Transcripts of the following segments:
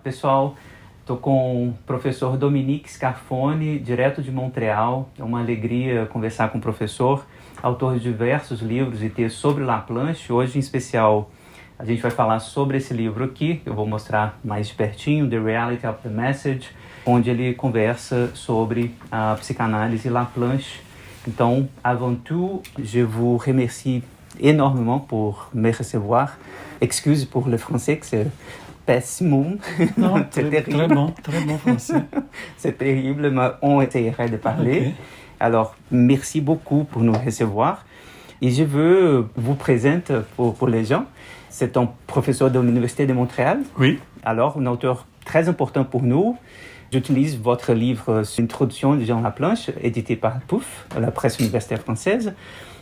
Pessoal, estou com o professor Dominique Scarfone, direto de Montreal. É uma alegria conversar com o professor, autor de diversos livros e textos sobre Laplanche. Hoje, em especial, a gente vai falar sobre esse livro aqui, que eu vou mostrar mais de pertinho, The Reality of the Message, onde ele conversa sobre a psicanálise Laplanche. Então, avant tout, je vous remercie énormément pour me recevoir. Excuse pour le français, que c'est péssimo. Non, très bon français. C'est terrible, mais on essaierait de parler. Okay. Alors, merci beaucoup pour nous recevoir. Et je veux vous présenter pour les gens. C'est un professeur de l'Université de Montréal. Oui. Alors, un auteur très important pour nous. J'utilise votre livre Introduction de Jean Laplanche, édité par POUF, la presse universitaire française.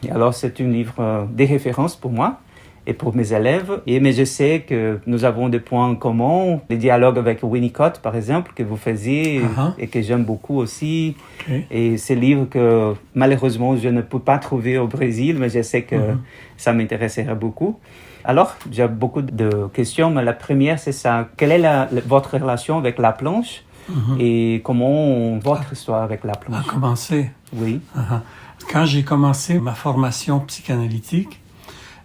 Et alors, c'est un livre de référence pour moi et pour mes élèves. Mais je sais que nous avons des points communs. Les dialogues avec Winnicott, par exemple, que vous faisiez et que j'aime beaucoup aussi. Okay. Et ce livre que, malheureusement, je ne peux pas trouver au Brésil, mais je sais que ça m'intéresserait beaucoup. Alors, j'ai beaucoup de questions, mais la première, c'est ça. Quelle est votre relation avec Laplanche et comment votre histoire avec Laplanche? A commencé. Oui. Quand j'ai commencé ma formation psychanalytique,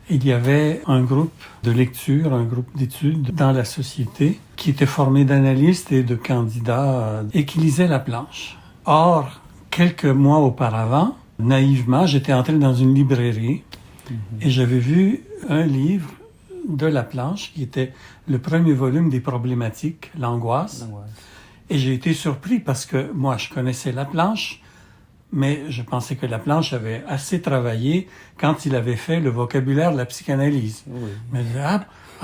il y avait un groupe de lecture, un groupe d'études dans la société qui était formé d'analystes et de candidats et qui lisaient Laplanche. Or, quelques mois auparavant, naïvement, j'étais entré dans une librairie et j'avais vu un livre de Laplanche qui était le premier volume des problématiques, l'angoisse. Et j'ai été surpris parce que moi, je connaissais Laplanche, mais je pensais que Laplanche avait assez travaillé quand il avait fait le vocabulaire de la psychanalyse. Oui. Mais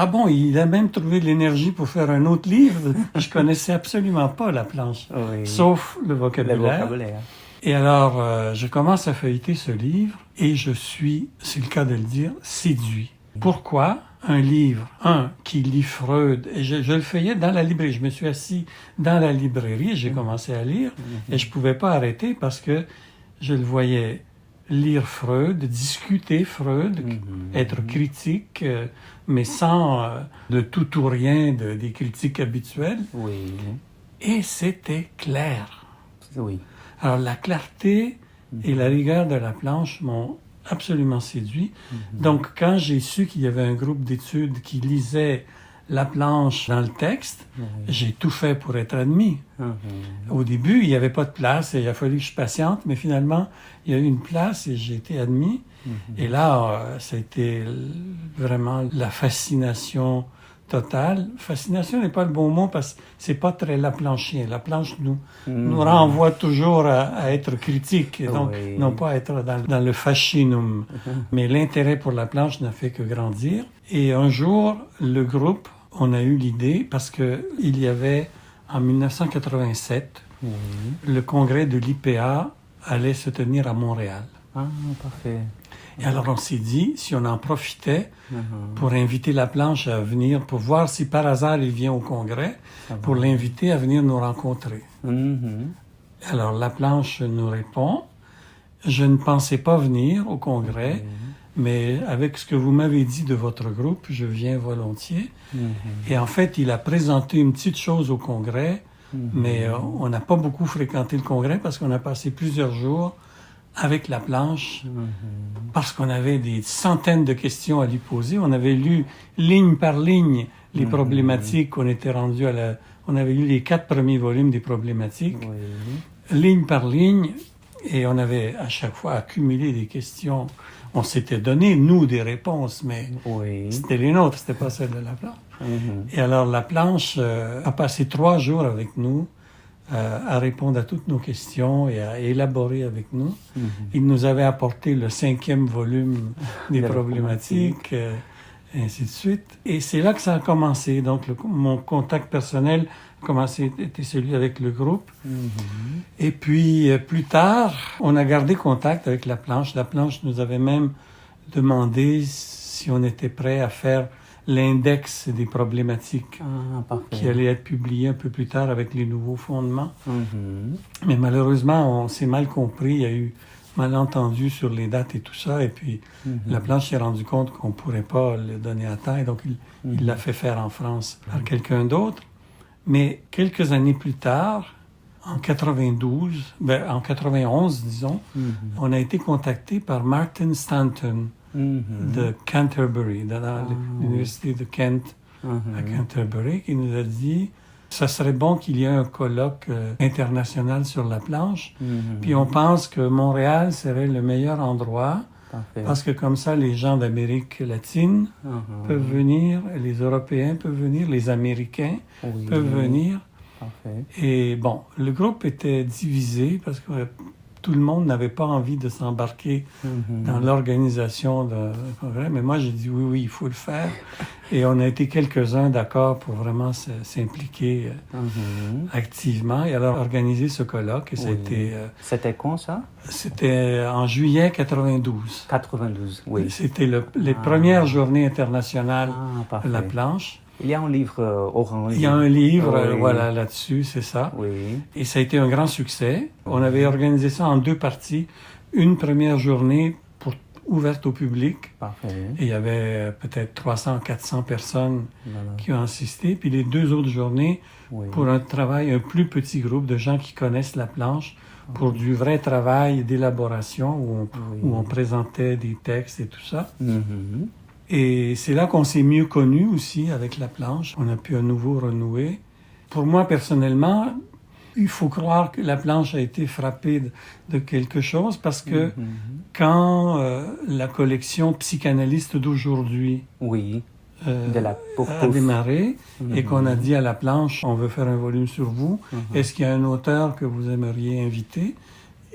bon, il a même trouvé de l'énergie pour faire un autre livre. Je connaissais absolument pas Laplanche, sauf le vocabulaire. Et alors, je commence à feuilleter ce livre et je suis, c'est le cas de le dire, séduit. Pourquoi? Un livre, qui lit Freud, et je le feuillais dans la librairie. Je me suis assis dans la librairie et j'ai commencé à lire, et je pouvais pas arrêter parce que je le voyais lire Freud, discuter Freud, être critique, mais sans de tout ou rien des critiques habituelles. Oui. Et c'était clair. Oui. Alors la clarté et la rigueur de Laplanche m'ont absolument séduit. Donc, quand j'ai su qu'il y avait un groupe d'études qui lisait Laplanche dans le texte, j'ai tout fait pour être admis. Au début, il n'y avait pas de place et il a fallu que je patiente, mais finalement, il y a eu une place et j'ai été admis. Et là, ça a été vraiment la fascination totale. Fascination n'est pas le bon mot parce que c'est pas très laplanchien. Laplanche nous renvoie toujours à être critique, et donc non pas à être dans le fascinum. Mais l'intérêt pour Laplanche n'a fait que grandir. Et un jour, le groupe, on a eu l'idée, parce que il y avait, en 1987, le congrès de l'IPA allait se tenir à Montréal. Ah, parfait. Et alors on s'est dit, si on en profitait pour inviter Laplanche à venir, pour voir si par hasard il vient au congrès, pour l'inviter à venir nous rencontrer. Alors Laplanche nous répond, je ne pensais pas venir au congrès, mais avec ce que vous m'avez dit de votre groupe, je viens volontiers. Et en fait, il a présenté une petite chose au congrès, mais on n'a pas beaucoup fréquenté le congrès parce qu'on a passé plusieurs jours avec Laplanche, parce qu'on avait des centaines de questions à lui poser. On avait lu ligne par ligne les problématiques. On était rendu on avait lu les 4 premiers volumes des problématiques, ligne par ligne, et on avait à chaque fois accumulé des questions. On s'était donné, nous, des réponses, mais c'était les nôtres, c'était pas celles de Laplanche. Et alors Laplanche a passé 3 jours avec nous, à répondre à toutes nos questions et à élaborer avec nous. Il nous avait apporté le 5e volume des problématiques, et ainsi de suite. Et c'est là que ça a commencé. Donc, mon contact personnel a commencé, était celui avec le groupe. Et puis, plus tard, on a gardé contact avec Laplanche. Laplanche nous avait même demandé si on était prêt à faire l'index des problématiques qui allait être publié un peu plus tard avec les nouveaux fondements. Mais malheureusement, on s'est mal compris. Il y a eu malentendu sur les dates et tout ça. Et puis, Laplanche s'est rendu compte qu'on ne pourrait pas le donner à temps. Et donc, il l'a fait faire en France par quelqu'un d'autre. Mais quelques années plus tard, en 91, disons, on a été contacté par Martin Stanton de Canterbury, de l'université de Kent à Canterbury, qui nous a dit ça serait bon qu'il y ait un colloque international sur la planche. Puis on pense que Montréal serait le meilleur endroit. Parfait. Parce que comme ça, les gens d'Amérique latine peuvent venir, les Européens peuvent venir, les Américains peuvent venir. Parfait. Et bon, le groupe était divisé parce que tout le monde n'avait pas envie de s'embarquer dans l'organisation d'un congrès. Mais moi, j'ai dit oui, il faut le faire. Et on a été quelques-uns d'accord pour vraiment s'impliquer activement et alors organiser ce colloque. Et c'était quand, ça? C'était en juillet 92. 92, oui. C'était les premières journées internationales de la planche. Il y a un livre orange. Il y a un livre, voilà, là-dessus, c'est ça. Oui. Et ça a été un grand succès. On avait organisé ça en 2 parties. Une première journée ouverte au public. Parfait. Et il y avait peut-être 300, 400 personnes qui ont assisté. Puis les 2 autres journées pour un plus petit groupe de gens qui connaissent la planche, pour du vrai travail d'élaboration où on présentait des textes et tout ça. Et c'est là qu'on s'est mieux connus aussi avec la planche. On a pu à nouveau renouer. Pour moi, personnellement, il faut croire que la planche a été frappée de quelque chose parce que quand la collection psychanalyste d'aujourd'hui a démarré et qu'on a dit à la planche, on veut faire un volume sur vous, est-ce qu'il y a un auteur que vous aimeriez inviter?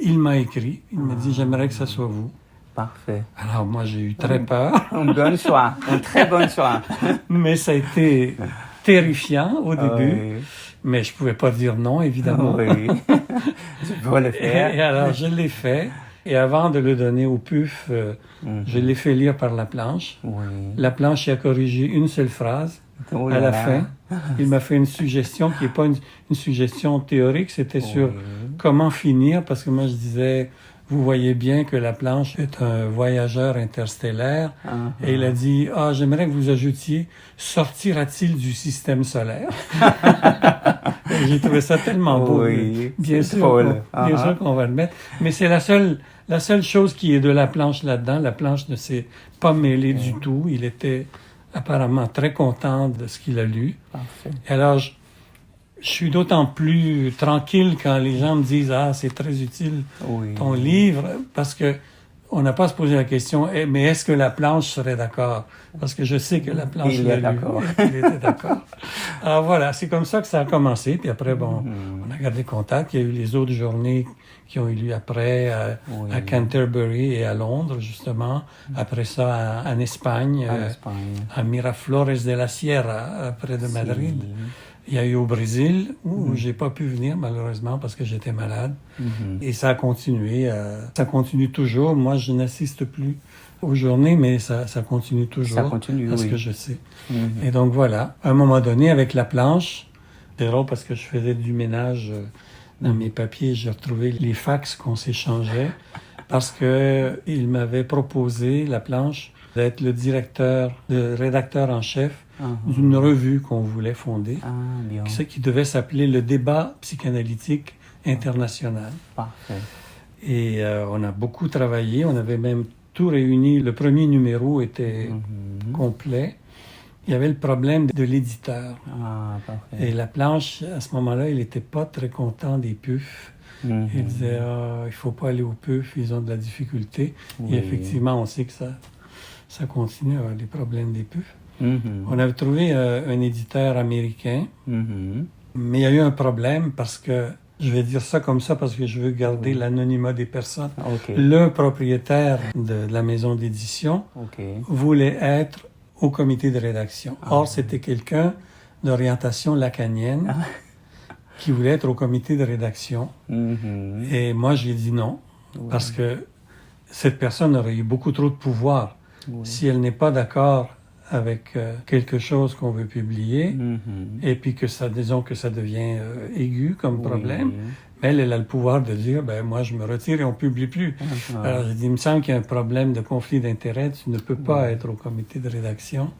Il m'a écrit, il m'a dit, j'aimerais que ça soit vous. Parfait. Alors moi, j'ai eu très peur. Un bon choix, un très bon choix. Mais ça a été terrifiant au début. Mais je pouvais pas dire non, évidemment. Oui, je peux le faire. Et alors, je l'ai fait. Et avant de le donner au PUF, je l'ai fait lire par la planche. La planche a corrigé une seule phrase à la fin. Il m'a fait une suggestion qui n'est pas une suggestion théorique, c'était sur comment finir, parce que moi je disais... Vous voyez bien que la planche est un voyageur interstellaire. Et il a dit, j'aimerais que vous ajoutiez, sortira-t-il du système solaire? J'ai trouvé ça tellement beau. Oui, bien sûr qu'on va le mettre. Mais c'est la seule chose qui est de la planche là-dedans. La planche ne s'est pas mêlée du tout. Il était apparemment très content de ce qu'il a lu. Parfait. Et alors, je suis d'autant plus tranquille quand les gens me disent « Ah, c'est très utile ton livre » parce que on n'a pas à se poser la question « Mais est-ce que la planche serait d'accord ?» Parce que je sais que la planche il était d'accord. Alors voilà, c'est comme ça que ça a commencé. Puis après, on a gardé contact. Il y a eu les autres journées qui ont eu lieu après à Canterbury et à Londres, justement. Après ça, en Espagne, à Miraflores de la Sierra, près de Madrid. Il y a eu au Brésil, où j'ai pas pu venir, malheureusement, parce que j'étais malade. Et ça a continué. Ça continue toujours. Moi, je n'assiste plus aux journées, mais ça continue toujours. Ça continue, à ce que je sais. Et donc, voilà. À un moment donné, avec la planche, c'est drôle parce que je faisais du ménage dans mes papiers. J'ai retrouvé les fax qu'on s'échangeait parce que il m'avait proposé, la planche, d'être le rédacteur en chef d'une revue qu'on voulait fonder, qui devait s'appeler le Débat psychanalytique international. Parfait. Et on a beaucoup travaillé, on avait même tout réuni. Le premier numéro était complet. Il y avait le problème de l'éditeur. Et la planche, à ce moment-là, il n'était pas très content des PUF. Il disait, il ne faut pas aller aux PUF, ils ont de la difficulté. Et effectivement, on sait que ça continue, les problèmes des PUF. On avait trouvé un éditeur américain, mais il y a eu un problème parce que, je vais dire ça comme ça parce que je veux garder l'anonymat des personnes. Le propriétaire de la maison d'édition voulait être au comité de rédaction. Or, c'était quelqu'un d'orientation lacanienne qui voulait être au comité de rédaction. Et moi, j'ai dit non, parce que cette personne aurait eu beaucoup trop de pouvoir. Si elle n'est pas d'accord avec quelque chose qu'on veut publier, et puis disons que ça devient aigu comme problème, Mais elle a le pouvoir de dire, ben moi je me retire et on publie plus. Alors j'ai dit, il me semble qu'il y a un problème de conflit d'intérêts, tu ne peux pas être au comité de rédaction.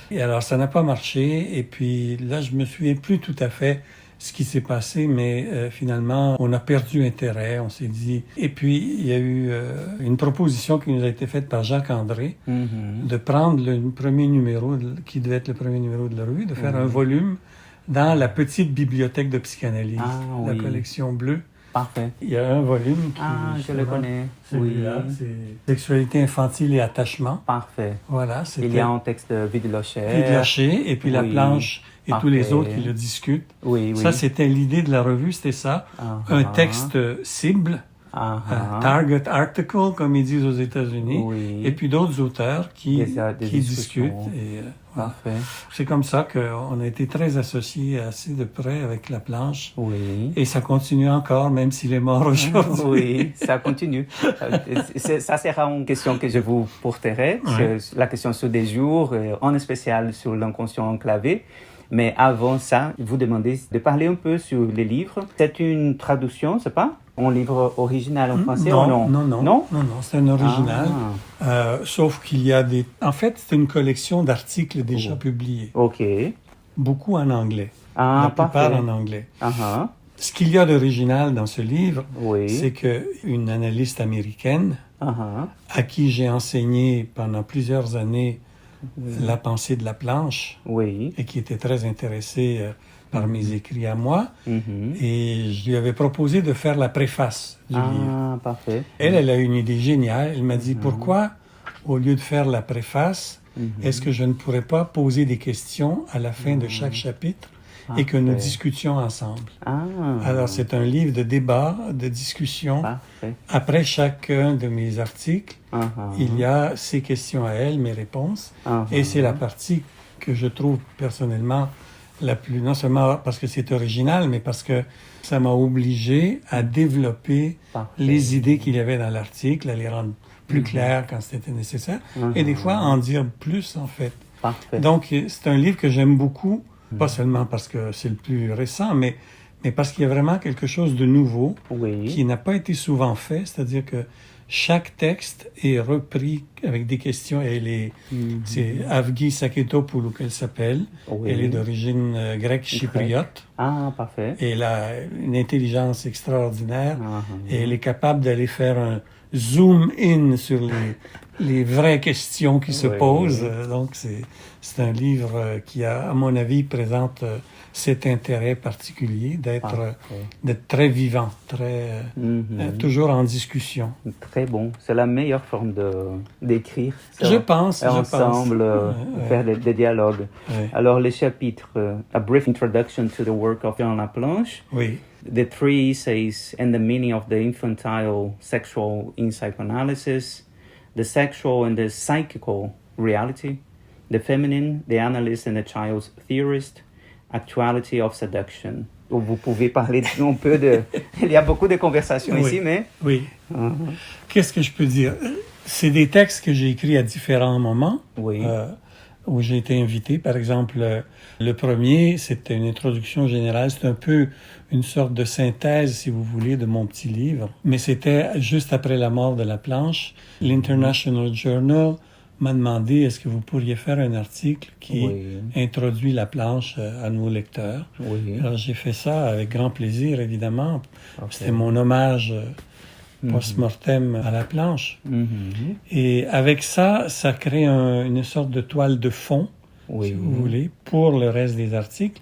Et alors ça n'a pas marché, et puis là je me souviens plus tout à fait ce qui s'est passé, mais finalement on a perdu intérêt, on s'est dit. Et puis il y a eu une proposition qui nous a été faite par Jacques André de prendre le premier numéro, qui devait être le premier numéro de la revue, de faire un volume dans la petite bibliothèque de psychanalyse, la collection bleue. Parfait. Il y a un volume qui... je le connais. Celui-là, c'est Sexualité infantile et attachement. Parfait. Voilà, il y a un texte de Vidlocher. Et puis la planche et tous les autres qui le discutent. Ça, c'était l'idée de la revue, c'était ça. Un texte cible, target article, comme ils disent aux États-Unis, et puis d'autres auteurs qui discutent. Parfait. C'est comme ça qu'on a été très associés assez de près avec la planche. Et ça continue encore, même s'il est mort aujourd'hui. Oui, ça continue. Ça sera une question que je vous porterai, la question sur des jours, en spécial sur l'inconscient enclavé. Mais avant ça, je vous demandais de parler un peu sur les livres. C'est une traduction, c'est pas? Un livre original en français ou non? Non, c'est un original. Sauf qu'il y a des... En fait, c'est une collection d'articles déjà publiés. Beaucoup en anglais. La plupart en anglais. Ce qu'il y a d'original dans ce livre, c'est qu'une analyste américaine, à qui j'ai enseigné pendant plusieurs années la pensée de la planche, et qui était très intéressée par mes écrits à moi, et je lui avais proposé de faire la préface du livre. Parfait. Elle a une idée géniale. Elle m'a dit, pourquoi, au lieu de faire la préface, est-ce que je ne pourrais pas poser des questions à la fin de chaque chapitre et que nous discutions ensemble? Alors, c'est un livre de débat, de discussion. Après chacun de mes articles, il y a ces questions à elle, mes réponses. Et c'est la partie que je trouve personnellement la plus, non seulement parce que c'est original, mais parce que ça m'a obligé à développer les idées qu'il y avait dans l'article, à les rendre plus claires quand c'était nécessaire, et des fois en dire plus, en fait. Donc, c'est un livre que j'aime beaucoup, pas seulement parce que c'est le plus récent, mais parce qu'il y a vraiment quelque chose de nouveau qui n'a pas été souvent fait, c'est-à-dire que chaque texte est repris avec des questions. C'est Avgi Saketopoulou qu'elle s'appelle. Elle est d'origine grecque chypriote. Parfait. Et elle a une intelligence extraordinaire. Et elle est capable d'aller faire un zoom in sur les vraies questions qui se posent. Donc, c'est un livre qui, à mon avis, présente cet intérêt particulier d'être très vivant, toujours en discussion. Très bon. C'est la meilleure forme d'écrire. Je pense. Ensemble, faire des dialogues. Alors, les chapitres, A Brief Introduction to the Work of Jean Laplanche. The Three Essays and the Meaning of the Infantile Sexual in Psychoanalysis. The Sexual and the Psychical Reality. The Feminine, the Analyst and the Child's Theorist. Actuality of Seduction. Vous pouvez parler un peu de... Il y a beaucoup de conversations ici, mais... Qu'est-ce que je peux dire? C'est des textes que j'ai écrits à différents moments, où j'ai été invité. Par exemple, le premier, c'était une introduction générale. C'est un peu une sorte de synthèse, si vous voulez, de mon petit livre. Mais c'était juste après la mort de la planche. L'International Journal m'a demandé, est-ce que vous pourriez faire un article qui introduit la planche à nos lecteurs? Alors j'ai fait ça avec grand plaisir, évidemment. C'était mon hommage post-mortem à la planche. Et avec ça, ça crée une sorte de toile de fond, si vous voulez, pour le reste des articles.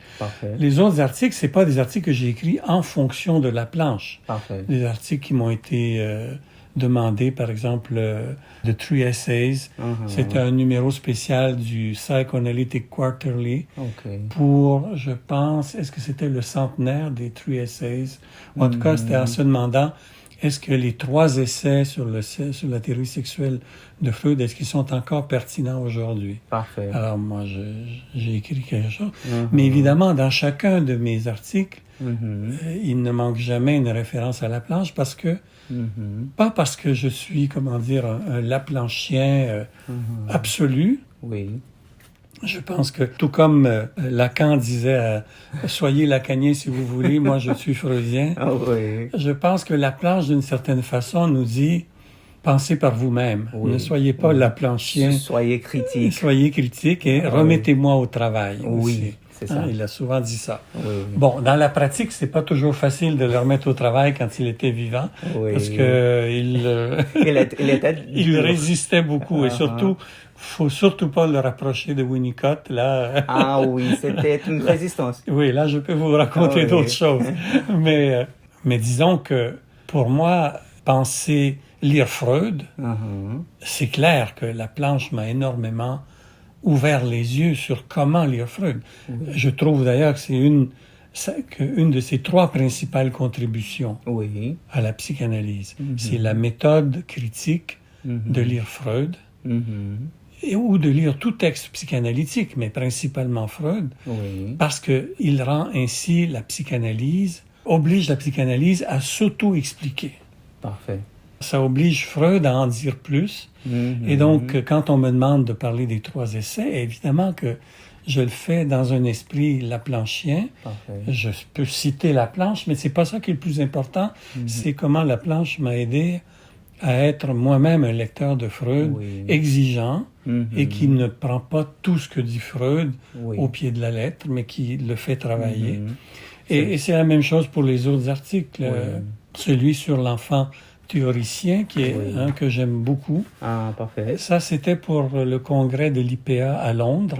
Les autres articles, c'est pas des articles que j'ai écrits en fonction de la planche. Des articles qui m'ont été... demandé, par exemple, The Three Essays. C'était un numéro spécial du Psychoanalytic Quarterly pour, je pense, est-ce que c'était le centenaire des Three Essays? En tout cas, c'était en se demandant, est-ce que les 3 essais sur la théorie sexuelle de Freud, est-ce qu'ils sont encore pertinents aujourd'hui? Alors, moi, j'ai écrit quelque chose. Mais évidemment, dans chacun de mes articles, il ne manque jamais une référence à la planche parce que pas parce que je suis, comment dire, un Laplanchien absolu, Je pense que tout comme Lacan disait soyez lacanien si vous voulez, moi je suis freudien. Oh, oui. Je pense que Laplanche, d'une certaine façon, nous dit pensez par vous-même. Oui. Ne soyez pas laplanchien. Soyez critique. Soyez critique et remettez-moi au travail. Oui, aussi. c'est ça. Il a souvent dit ça. Oui. Bon, dans la pratique, c'est pas toujours facile de le remettre au travail quand il était vivant, parce que il résistait beaucoup et surtout, faut surtout pas le rapprocher de Winnicott là. Ah oui, c'était une résistance. Oui, là, je peux vous raconter d'autres choses, mais disons que pour moi, lire Freud, c'est clair que Laplanche m'a énormément ouvert les yeux sur comment lire Freud. Je trouve d'ailleurs que c'est une de ses 3 principales contributions à la psychanalyse. C'est la méthode critique de lire Freud, ou de lire tout texte psychanalytique, mais principalement Freud, parce qu'il rend ainsi oblige la psychanalyse à s'auto-expliquer. Parfait. Ça oblige Freud à en dire plus. Et donc, quand on me demande de parler des 3 essais, évidemment que je le fais dans un esprit laplanchien. Parfait. Je peux citer Laplanche, mais c'est pas ça qui est le plus important. C'est comment Laplanche m'a aidé à être moi-même un lecteur de Freud exigeant et qui ne prend pas tout ce que dit Freud au pied de la lettre, mais qui le fait travailler. Et c'est la même chose pour les autres articles. Celui sur l'enfant théoricien, qui est que j'aime beaucoup. Ah, parfait. Ça, c'était pour le congrès de l'IPA à Londres.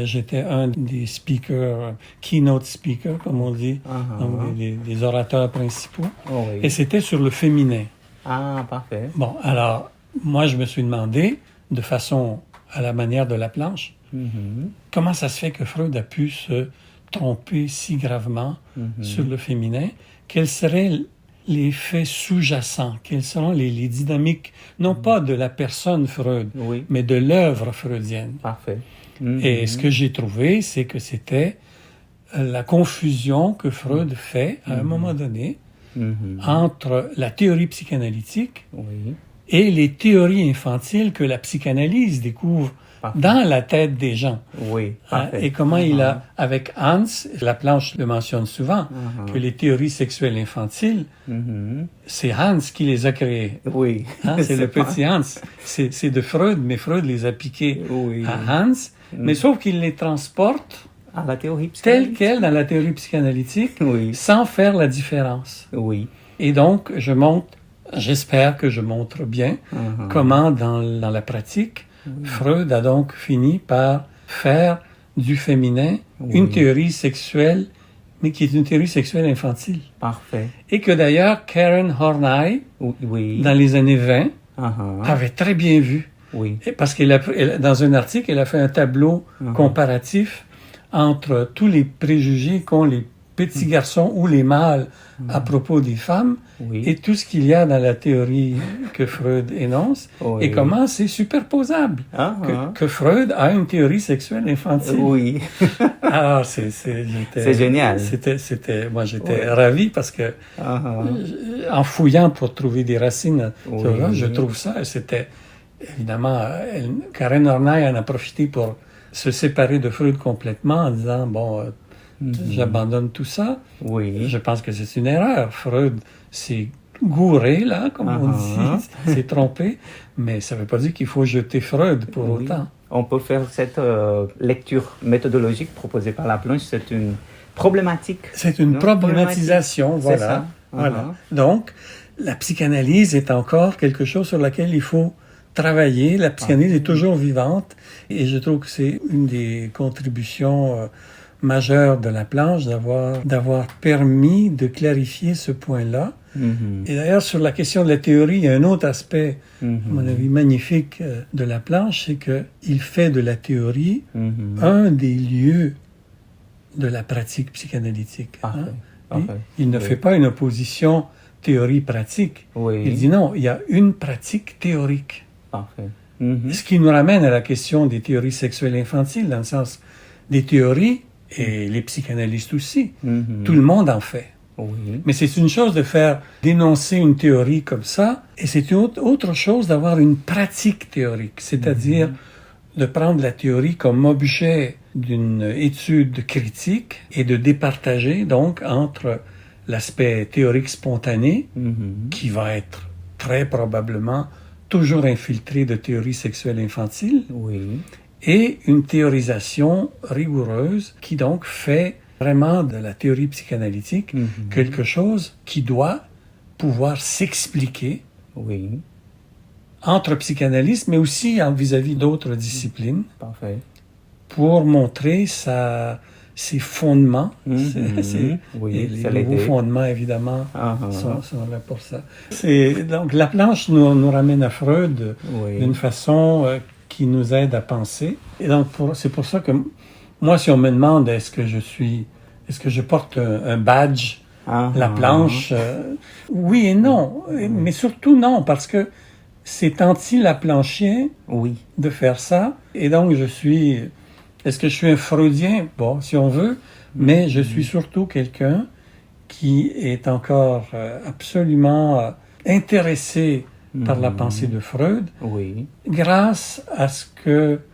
J'étais un des speakers, keynote speakers, comme on dit, donc des orateurs principaux. Et c'était sur le féminin. Ah, parfait. Bon, alors, moi, je me suis demandé, de façon à la manière de Laplanche, comment ça se fait que Freud a pu se tromper si gravement sur le féminin? Quels seraient les faits sous-jacents? Quelles seront les dynamiques, non pas de la personne Freud, mais de l'œuvre freudienne? Parfait. Et ce que j'ai trouvé, c'est que c'était la confusion que Freud fait, à un moment donné, entre la théorie psychanalytique et les théories infantiles que la psychanalyse découvre dans la tête des gens. Et comment il a, avec Hans, Laplanche le mentionne souvent, que les théories sexuelles infantiles, c'est Hans qui les a créées. C'est le petit Hans. C'est de Freud, mais Freud les a piquées à Hans, mais sauf qu'il les transporte à la théorie psychanalytique. Telle quelle dans la théorie psychanalytique, sans faire la différence. Et donc, j'espère que je montre bien comment dans la pratique, Freud a donc fini par faire du féminin une théorie sexuelle, mais qui est une théorie sexuelle infantile. Parfait. Et que d'ailleurs Karen Horney, dans les années 20, avait très bien vu. Et parce dans un article, elle a fait un tableau comparatif entre tous les préjugés qu'ont les petits garçons ou les mâles à propos des femmes et tout ce qu'il y a dans la théorie que Freud énonce et comment c'est superposable. Que Freud a une théorie sexuelle infantile. Alors, c'est génial. Moi, j'étais ravi parce que en fouillant pour trouver des racines, je trouve ça, c'était évidemment, Karen Horney en a profité pour se séparer de Freud complètement en disant, j'abandonne tout ça. Je pense que c'est une erreur. Freud s'est gouré, là, comme on dit, s'est trompé, mais ça ne veut pas dire qu'il faut jeter Freud pour autant. On peut faire cette lecture méthodologique proposée par Laplanche, c'est une problématique. C'est une problématisation, voilà. C'est ça. Voilà. Donc, la psychanalyse est encore quelque chose sur laquelle il faut travailler. La psychanalyse est toujours vivante et je trouve que c'est une des contributions majeures de Laplanche d'avoir permis de clarifier ce point-là. Et d'ailleurs, sur la question de la théorie, il y a un autre aspect, à mon avis, magnifique de Laplanche, c'est qu'il fait de la théorie un des lieux de la pratique psychanalytique. Il ne fait pas une opposition théorie-pratique. Il dit non, il y a une pratique théorique. Ce qui nous ramène à la question des théories sexuelles infantiles, dans le sens des théories, et les psychanalystes aussi. Tout le monde en fait. Mais c'est une chose d'énoncer une théorie comme ça, et c'est une autre chose d'avoir une pratique théorique, c'est-à-dire de prendre la théorie comme objet d'une étude critique et de départager donc entre l'aspect théorique spontané, qui va être très probablement toujours infiltré de théories sexuelles infantiles, et une théorisation rigoureuse qui donc fait vraiment de la théorie psychanalytique quelque chose qui doit pouvoir s'expliquer entre psychanalystes, mais aussi vis-à-vis d'autres disciplines, pour montrer ses fondements. Les nouveaux fondements, évidemment, sont là pour ça. Donc, la planche nous ramène à Freud d'une façon qui nous aide à penser. Et donc, c'est pour ça que moi, si on me demande est-ce que je porte un badge, la planche, oui et non, mais surtout non, parce que c'est anti-laplanchien de faire ça. Et donc, est-ce que je suis un freudien? Bon, si on veut, mais je suis surtout quelqu'un qui est encore absolument intéressé par la pensée de Freud, grâce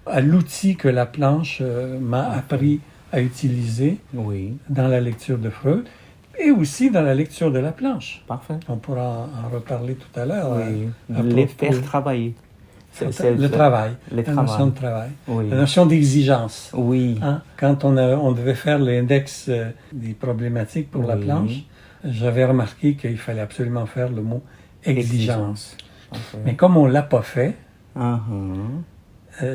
à l'outil que la planche m'a appris à utiliser dans la lecture de Freud. Et aussi dans la lecture de la planche. Parfait. On pourra en reparler tout à l'heure. Les faire travailler. Le travail. La notion de travail. La notion d'exigence. Quand on devait faire l'index des problématiques pour la planche, j'avais remarqué qu'il fallait absolument faire le mot exigence. Mais comme on ne l'a pas fait,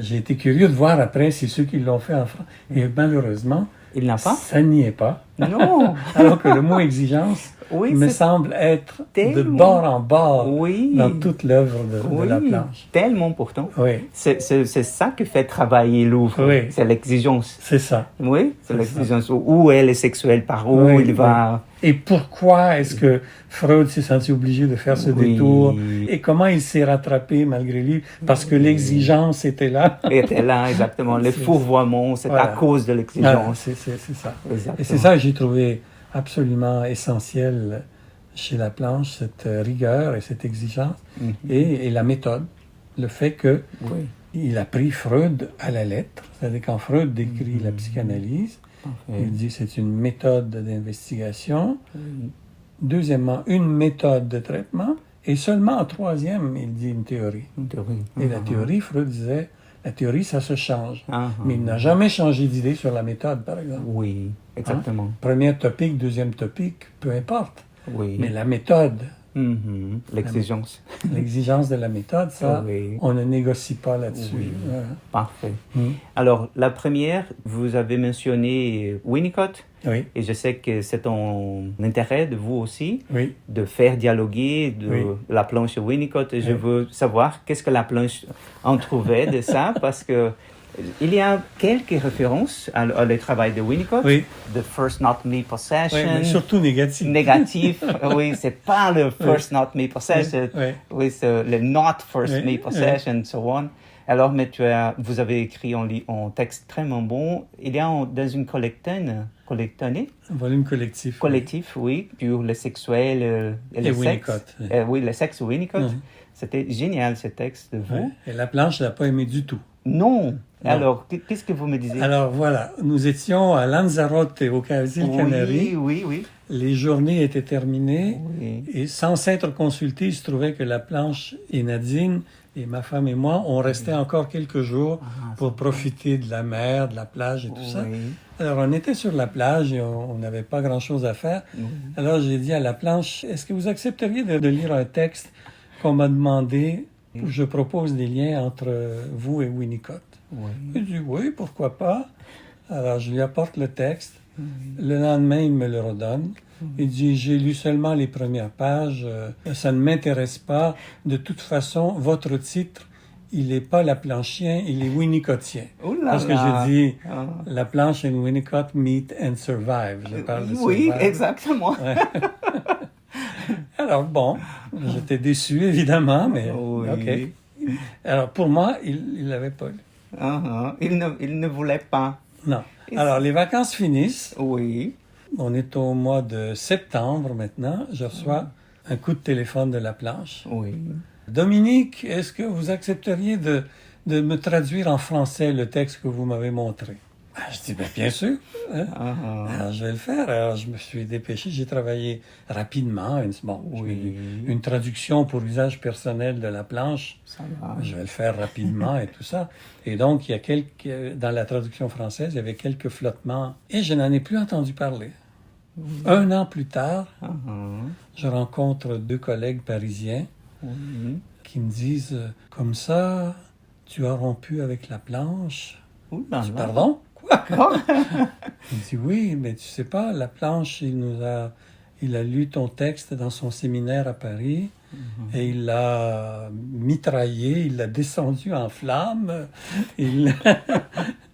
j'ai été curieux de voir après si ceux qui l'ont fait en France. Et malheureusement, il n'a pas? Ça n'y est pas. Non. Alors que le mot exigence me semble être de bord en bord dans toute l'œuvre de la planche. Tellement pourtant. C'est ça qui fait travailler l'ouvre. C'est l'exigence. C'est ça. C'est l'exigence. Où elle est sexuelle, par où il va... Et pourquoi est-ce que Freud s'est senti obligé de faire ce détour? Et comment il s'est rattrapé malgré lui? Parce que l'exigence était là. Était là, exactement. Le fourvoiement, c'est à cause de l'exigence. C'est ça. Exactement. Et c'est ça que j'ai trouvé absolument essentiel chez la planche, cette rigueur et cette exigence. Et la méthode. Le fait que il a pris Freud à la lettre. C'est-à-dire quand Freud décrit la psychanalyse, il dit c'est une méthode d'investigation. Deuxièmement, une méthode de traitement. Et seulement en troisième, il dit une théorie. Et la théorie, Freud disait, la théorie, ça se change. Mais il n'a jamais changé d'idée sur la méthode, par exemple. Oui, exactement. Premier topic, deuxième topic, peu importe. Mais la méthode... L'exigence. L'exigence de la méthode, ça, on ne négocie pas là-dessus. Parfait. Alors, la première, vous avez mentionné Winnicott. Et je sais que c'est un intérêt de vous aussi de faire dialoguer la planche Winnicott. Et je veux savoir qu'est-ce que la planche en trouvait de ça, parce que il y a quelques références à le travail de Winnicott. The First Not Me Possession. Mais surtout négatif. Négatif, c'est pas le First Not Me Possession. C'est le Not First Me Possession, so on. Alors, mais vous avez écrit en texte très bon. Il y a dans une collectine. Un volume collectif. Collectif, sur le sexuel et le sexe. Le sexe Winnicott. C'était génial, ce texte de vous. Et la planche, je ne l'ai pas aimé du tout. Non. Alors, qu'est-ce que vous me disiez? Alors, voilà. Nous étions à Lanzarote, aux îles Canaries. Les journées étaient terminées. Et sans s'être consultés, il se trouvait que la planche et Nadine, et ma femme et moi, on restait encore quelques jours pour profiter de la mer, de la plage et tout ça. Alors, on était sur la plage et on n'avait pas grand-chose à faire. Alors, j'ai dit à la planche, est-ce que vous accepteriez de lire un texte qu'on m'a demandé où je propose des liens entre vous et Winnicott? Il dit oui, pourquoi pas. Alors, je lui apporte le texte. Le lendemain, il me le redonne. Il dit, j'ai lu seulement les premières pages. Ça ne m'intéresse pas. De toute façon, votre titre, il n'est pas laplanchien, il est winnicottien. Parce que je dis, la planche et Winnicott meet and survive. Je parle de survive. Exactement. Alors, bon, j'étais déçu, évidemment, mais OK. Alors, pour moi, il ne l'avait pas lu. Il ne voulait pas. Non. Alors, les vacances finissent. Oui. On est au mois de septembre maintenant. Je reçois un coup de téléphone de la planche. Oui. Dominique, est-ce que vous accepteriez de me traduire en français le texte que vous m'avez montré. Je dis, bien sûr. Hein? Alors, je vais le faire. Alors, je me suis dépêché. J'ai travaillé rapidement. Une traduction pour usage personnel de la planche. Ça va. Je vais le faire rapidement et tout ça. Et donc, dans la traduction française, il y avait quelques flottements. Et je n'en ai plus entendu parler. 1 an plus tard, je rencontre 2 collègues parisiens qui me disent, comme ça, tu as rompu avec la planche. Je dis, pardon? Quoi? Il me dit, oui, mais tu sais pas, la planche, il a lu ton texte dans son séminaire à Paris et il l'a mitraillé, il l'a descendu en flammes. Et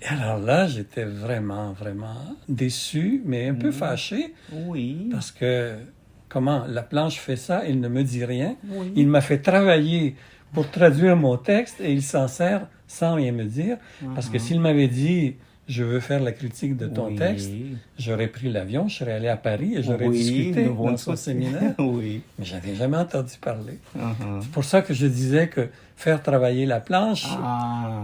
alors là, j'étais vraiment, vraiment déçu, mais un peu fâché. Oui. Parce que, comment la planche fait ça, il ne me dit rien. Oui. Il m'a fait travailler pour traduire mon texte et il s'en sert sans rien me dire. Parce que s'il m'avait dit, je veux faire la critique de ton texte, j'aurais pris l'avion, je serais allé à Paris et j'aurais discuté dans son séminaire. Oui. Mais je n'avais jamais entendu parler. C'est pour ça que je disais que faire travailler la planche,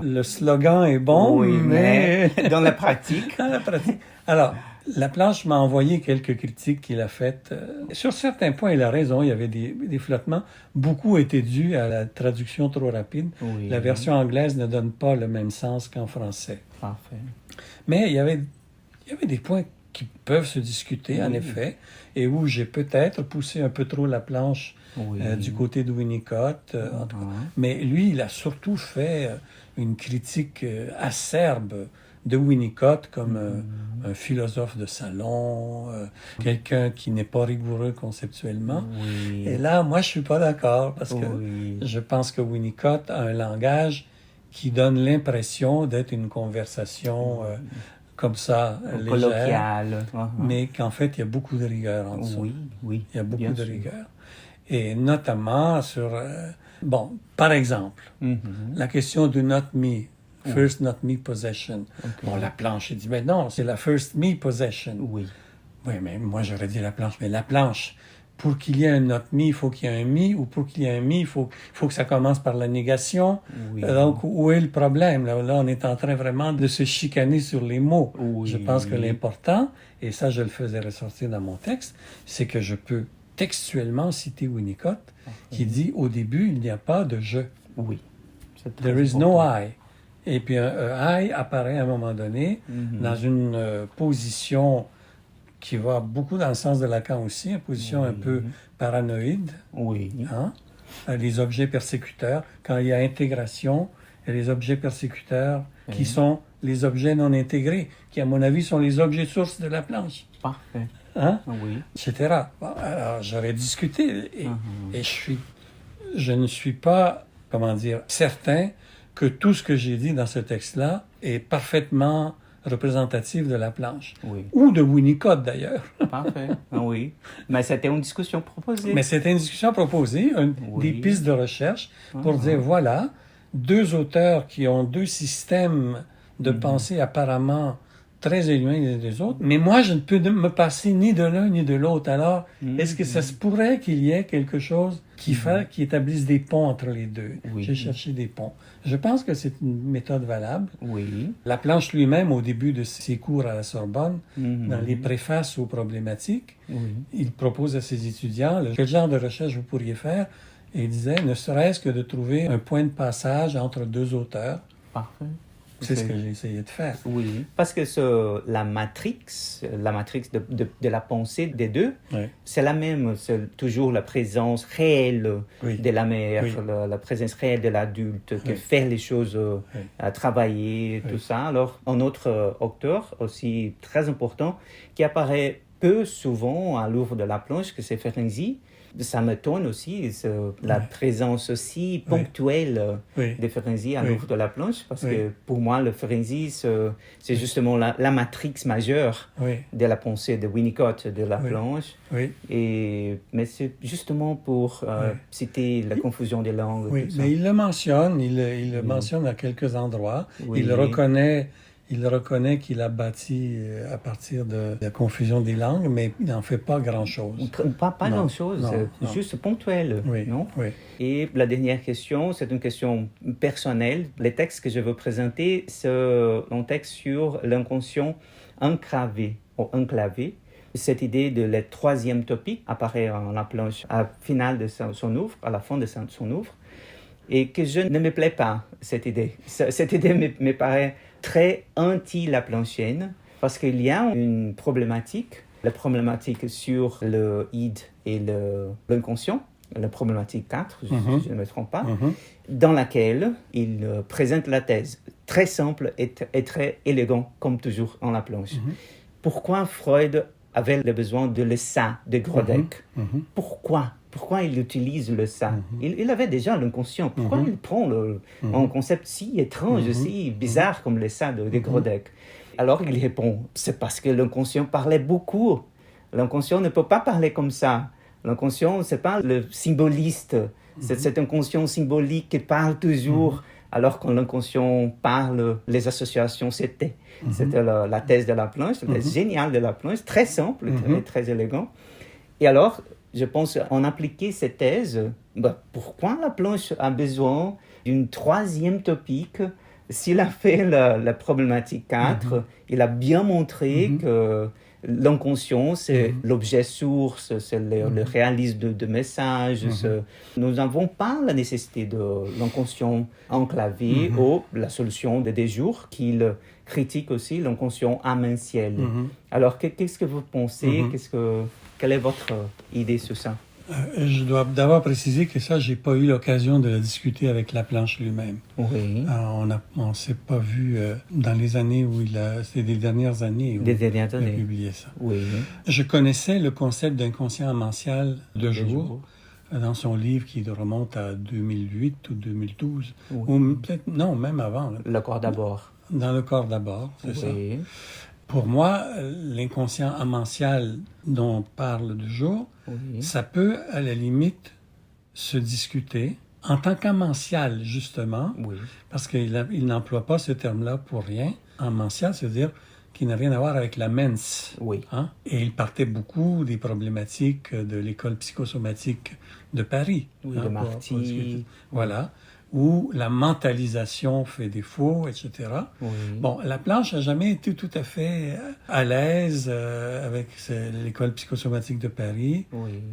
le slogan est bon, mais dans la pratique. Dans la pratique. Alors, la planche m'a envoyé quelques critiques qu'il a faites. Sur certains points, il a raison, il y avait des flottements. Beaucoup étaient dus à la traduction trop rapide. Oui. La version anglaise ne donne pas le même sens qu'en français. Parfait. Mais il y avait des points qui peuvent se discuter, en effet, et où j'ai peut-être poussé un peu trop la planche du côté de Winnicott. En tout cas. Mais lui, il a surtout fait une critique acerbe de Winnicott comme un philosophe de salon, quelqu'un qui n'est pas rigoureux conceptuellement. Oui. Et là, moi, je suis pas d'accord parce que je pense que Winnicott a un langage qui donne l'impression d'être une conversation comme ça, légère, colloquiale, mais qu'en fait, il y a beaucoup de rigueur en dessous. Oui, il y a beaucoup de rigueur. Et notamment sur... par exemple, la question du not me, first not me possession. Bon, la planche, il dit, mais non, c'est la first me possession. Oui, mais moi, j'aurais dit la planche, mais la planche... Pour qu'il y ait un not me, il faut qu'il y ait un me, ou pour qu'il y ait un me, il faut que ça commence par la négation. Donc, où est le problème? Là, on est en train vraiment de se chicaner sur les mots. Je pense que l'important, et ça, je le faisais ressortir dans mon texte, c'est que je peux textuellement citer Winnicott, qui dit, au début, il n'y a pas de « je ». Oui. There is no I. Et puis, un I apparaît à un moment donné dans une position qui va beaucoup dans le sens de Lacan aussi, une position un peu paranoïde. Oui. Hein? Les objets persécuteurs, quand il y a intégration, il y a les objets persécuteurs qui sont les objets non intégrés, qui, à mon avis, sont les objets sources de la planche. Parfait. Hein? Oui. Etc. Bon, alors, j'aurais discuté et je ne suis pas, certain que tout ce que j'ai dit dans ce texte-là est parfaitement représentatif de la planche. Oui. Ou de Winnicott, d'ailleurs. Parfait. Oui. Mais c'était une discussion proposée. Mais c'était une discussion proposée, des pistes de recherche pour dire, voilà, 2 auteurs qui ont 2 systèmes de pensée apparemment très éloignés des autres, mais moi, je ne peux me passer ni de l'un ni de l'autre. Alors, est-ce que ça se pourrait qu'il y ait quelque chose qui établisse des ponts entre les deux? J'ai cherché des ponts. Je pense que c'est une méthode valable. Oui. La planche lui-même, au début de ses cours à la Sorbonne, dans les préfaces aux problématiques, il propose à ses étudiants quel genre de recherche vous pourriez faire. Et il disait, ne serait-ce que de trouver un point de passage entre 2 auteurs. Parfait. C'est ce que j'ai essayé de faire. Oui, parce que la matrix de la pensée des deux, c'est la même. C'est toujours la présence réelle de la mère, la présence réelle de l'adulte, qui fait les choses, à travailler, tout ça. Alors, un autre auteur aussi très important, qui apparaît peu souvent à l'oeuvre de la planche, que c'est Ferenczi. Ça m'étonne aussi, la présence aussi ponctuelle de Ferenczi à l'oeuvre de la planche, parce que pour moi, le Ferenczi, c'est justement la matrix majeure de la pensée de Winnicott, de la planche. Mais c'est justement pour citer la confusion des langues. Oui, mais il le mentionne, il le mentionne à quelques endroits. Il reconnaît il reconnaît qu'il a bâti à partir de la confusion des langues, mais il n'en fait pas grand-chose. Pas grand-chose, juste ponctuel, oui, non? Oui. Et la dernière question, c'est une question personnelle. Les textes que je veux présenter, c'est un texte sur l'inconscient enclavé ou enclavé. Cette idée de la troisième topique apparaît en la planche à la finale de son œuvre, à la fin de son œuvre, et que je ne me plaît pas, cette idée. Cette idée me paraît très anti-laplanchienne, parce qu'il y a une problématique, la problématique sur le id et l'inconscient, la problématique 4, je ne me trompe pas, dans laquelle il présente la thèse. Très simple et très élégant, comme toujours en la planche. Pourquoi Freud avait le besoin de le ça de Grodek? Pourquoi il utilise le ça? Il avait déjà l'inconscient. Pourquoi il prend un concept si étrange, si bizarre comme le ça de Grodek? Alors il répond, c'est parce que l'inconscient parlait beaucoup. L'inconscient ne peut pas parler comme ça. L'inconscient, c'est pas le symboliste. C'est un conscient symbolique qui parle toujours. Alors quand l'inconscient parle, les associations, c'était la thèse de la planche, la thèse géniale de la planche, très simple, très élégant. Et alors, je pense, en appliquer cette thèse, pourquoi la planche a besoin d'une troisième topique? S'il a fait la problématique 4, il a bien montré que l'inconscient, c'est l'objet source, c'est le réalisme de messages. Nous n'avons pas la nécessité de l'inconscient enclavé ou la solution de des jours qu'il critique aussi, l'inconscient amentiel. Alors, qu'est-ce que vous pensez? Quelle est votre idée sur ça? Je dois d'abord préciser que ça, j'ai pas eu l'occasion de le discuter avec Laplanche lui-même. Oui. On s'est pas vu dans les années où c'est des dernières années où il a publié ça. Oui. Je connaissais le concept d'inconscient amential de jour dans son livre qui remonte à 2008 ou 2012. Ou peut-être, non, même avant. Là. Le corps d'abord. Dans le corps d'abord, c'est ça. Pour moi, l'inconscient amential dont on parle de jour, ça peut, à la limite, se discuter en tant qu'amential, justement, parce qu'il n'emploie pas ce terme-là pour rien. Amential, c'est-à-dire qu'il n'a rien à voir avec la mens. Et il partait beaucoup des problématiques de l'école psychosomatique de Paris. Le Marty. Voilà. Où la mentalisation fait défaut, etc. Bon, Laplanche n'a jamais été tout à fait à l'aise avec l'école psychosomatique de Paris.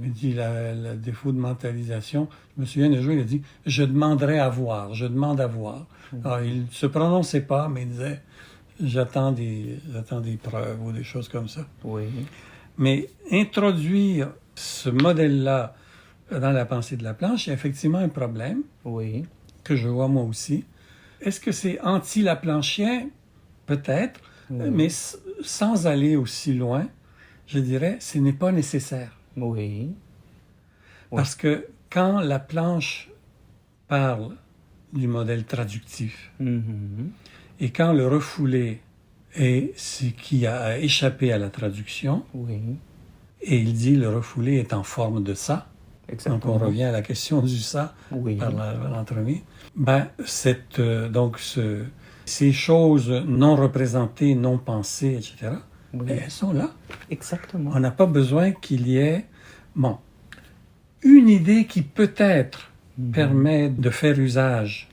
Il dit le défaut de mentalisation. Je me souviens d'un jour, il a dit « je demanderai à voir, je demande à voir ». Alors, il ne se prononçait pas, mais il disait « j'attends des preuves » ou des choses comme ça. Mais introduire ce modèle-là dans la pensée de Laplanche, il y a effectivement un problème. Que je vois moi aussi. Est-ce que c'est anti-laplanchien? Peut-être, mais sans aller aussi loin, je dirais, ce n'est pas nécessaire. Parce que quand Laplanche parle du modèle traductif, et quand le refoulé est ce qui a échappé à la traduction, et il dit le refoulé est en forme de ça, donc on revient à la question du ça par l'entremise. Ces choses non représentées, non pensées, etc., elles sont là. Exactement. On n'a pas besoin qu'il y ait... une idée qui peut-être permet de faire usage,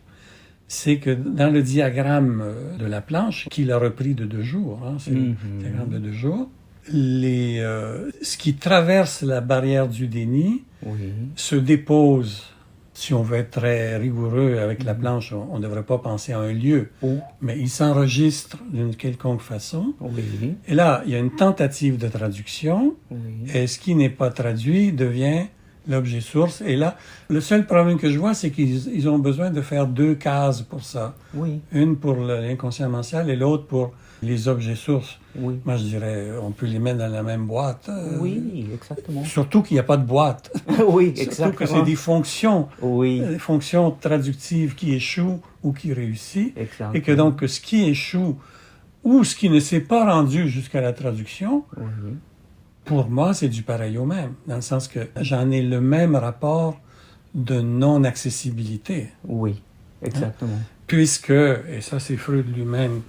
c'est que dans le diagramme de Laplanche, qu'il a repris de 2 jours, c'est le diagramme de 2 jours, ce qui traverse la barrière du déni se dépose. Si on veut être très rigoureux avec Laplanche, on ne devrait pas penser à un lieu, mais il s'enregistre d'une quelconque façon. Et là, il y a une tentative de traduction, et ce qui n'est pas traduit devient l'objet source. Et là, le seul problème que je vois, c'est qu'ils ont besoin de faire 2 cases pour ça. Une pour l'inconscient amential et l'autre pour les objets sources. Moi, je dirais, on peut les mettre dans la même boîte. Exactement. Surtout qu'il n'y a pas de boîte. Exactement. Surtout que c'est des fonctions, des fonctions traductives qui échouent ou qui réussissent. Et que donc, ce qui échoue ou ce qui ne s'est pas rendu jusqu'à la traduction, pour moi, c'est du pareil au même. Dans le sens que j'en ai le même rapport de non-accessibilité. Exactement. Puisque, et ça c'est Freud lui-même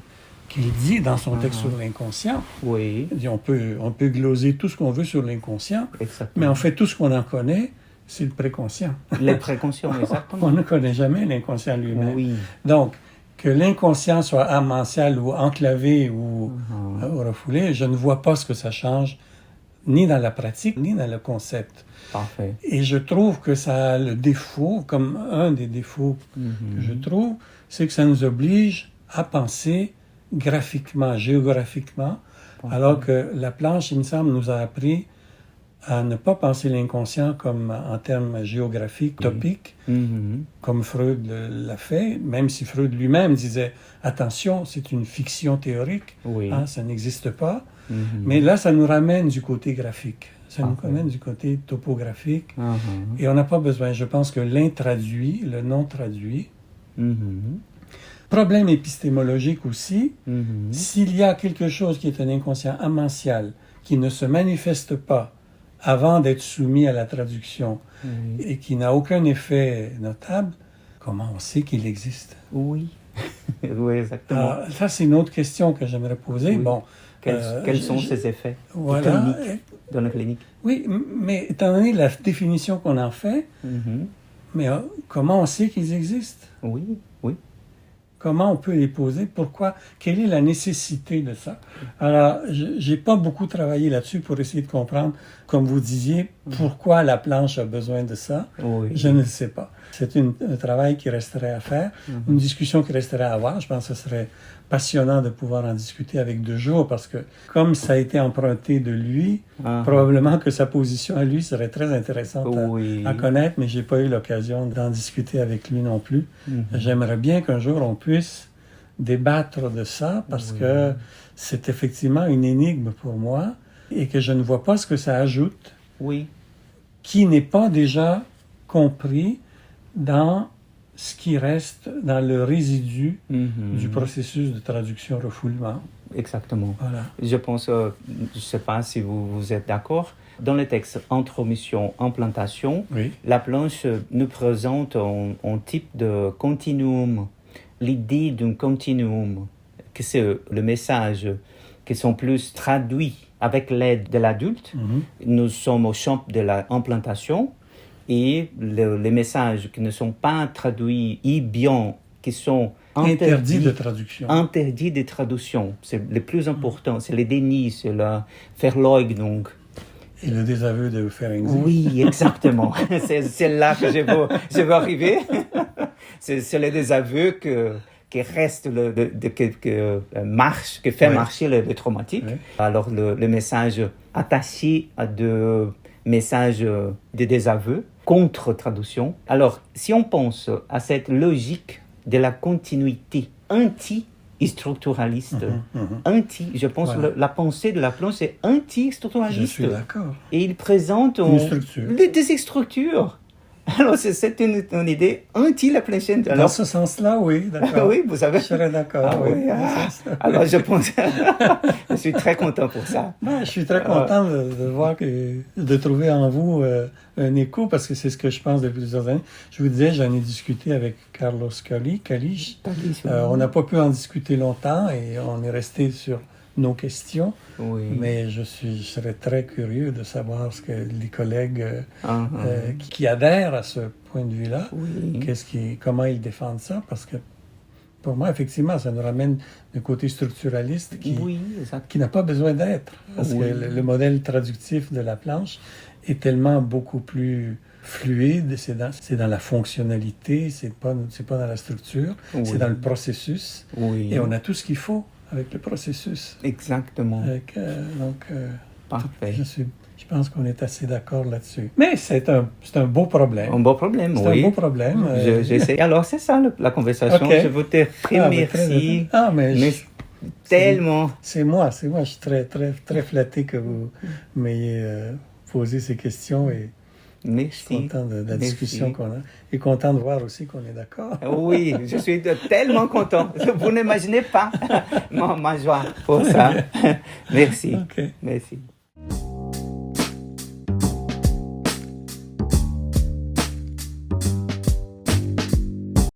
qu'il dit dans son texte sur l'inconscient. Oui. Il dit, on peut gloser tout ce qu'on veut sur l'inconscient, Exactement. mais en fait, tout ce qu'on en connaît, c'est le préconscient. Le préconscient, exactement. On ne connaît jamais l'inconscient lui-même. Oui. Donc, que l'inconscient soit amential ou enclavé ou refoulé, je ne vois pas ce que ça change, ni dans la pratique, ni dans le concept. Parfait. Et je trouve que ça a le défaut, comme un des défauts que je trouve, c'est que ça nous oblige à penser graphiquement, géographiquement, alors que la planche, il me semble, nous a appris à ne pas penser l'inconscient comme en termes géographiques, topiques, comme Freud l'a fait, même si Freud lui-même disait « Attention, c'est une fiction théorique, ça n'existe pas ». Mais là, ça nous ramène du côté graphique, ça nous ramène du côté topographique, et on n'a pas besoin. Je pense que l'intraduit, le non-traduit, problème épistémologique aussi, s'il y a quelque chose qui est un inconscient amential, qui ne se manifeste pas avant d'être soumis à la traduction et qui n'a aucun effet notable, comment on sait qu'il existe? Oui, oui, exactement. Ça, c'est une autre question que j'aimerais poser. Oui. Bon, quels sont ces effets cliniques, dans la clinique? Oui, mais étant donné la définition qu'on en fait, mais comment on sait qu'ils existent? Oui, oui. Comment on peut les poser? Pourquoi? Quelle est la nécessité de ça? Alors, j'ai pas beaucoup travaillé là-dessus pour essayer de comprendre, comme vous disiez, pourquoi la planche a besoin de ça. Oui. Je ne sais pas. C'est un travail qui resterait à faire, une discussion qui resterait à avoir. Je pense que ce serait passionnant de pouvoir en discuter avec De Jour, parce que comme ça a été emprunté de lui, probablement que sa position à lui serait très intéressante à connaître, mais j'ai pas eu l'occasion d'en discuter avec lui non plus. J'aimerais bien qu'un jour on puisse débattre de ça, parce que c'est effectivement une énigme pour moi, et que je ne vois pas ce que ça ajoute, qui n'est pas déjà compris dans ce qui reste dans le résidu du processus de traduction-refoulement. Exactement. Voilà. Je pense, je ne sais pas si vous êtes d'accord, dans le texte intromission-implantation, la planche nous présente un type de continuum, l'idée d'un continuum, que c'est le message qui sont plus traduits avec l'aide de l'adulte. Nous sommes au champ de l'implantation, et les messages qui ne sont pas traduits et bien, qui sont interdits de traduction. Interdits de traduction. C'est le plus important. C'est le déni, c'est la Verleugnung. Et le désaveu de Ferenczi. Oui, exactement. c'est là que je veux arriver. c'est le désaveu qui reste, qui fait marcher le traumatique. Alors, le message attaché à de messages de désaveu, contre-traduction. Alors, si on pense à cette logique de la continuité anti-structuraliste, je pense la pensée de la planche est anti-structuraliste. Je suis d'accord. Et il présente une structure. Des structures. Alors, c'est une idée anti-Laplanchienne. Dans ce sens-là, oui, d'accord. Oui, vous savez. Je serais d'accord, oui. Alors, je pense... je suis très content pour ça. Je suis très content de voir de trouver en vous un écho, parce que c'est ce que je pense depuis plusieurs années. Je vous disais, j'en ai discuté avec Carlos Calich. On n'a pas pu en discuter longtemps et on est resté sur nos questions, mais je serais très curieux de savoir ce que les collègues qui adhèrent à ce point de vue-là, comment ils défendent ça, parce que pour moi, effectivement, ça nous ramène du côté structuraliste qui n'a pas besoin d'être, parce que le modèle traductif de la planche est tellement beaucoup plus fluide, c'est dans la fonctionnalité, c'est pas dans la structure, c'est dans le processus, et on a tout ce qu'il faut avec le processus. Exactement. Parfait. Je pense qu'on est assez d'accord là-dessus. Mais c'est un beau problème. Un beau problème, c'est un beau problème. J'essaie. Alors, c'est ça la conversation. Je vous te remercie. Mais tellement. C'est moi. Je suis très, très, très flatté que vous m'ayez posé ces questions et merci. Je suis content de la discussion qu'on a et content de voir aussi qu'on est d'accord. Oui, je suis tellement content. Vous n'imaginez pas ma joie pour ça. Merci. Merci.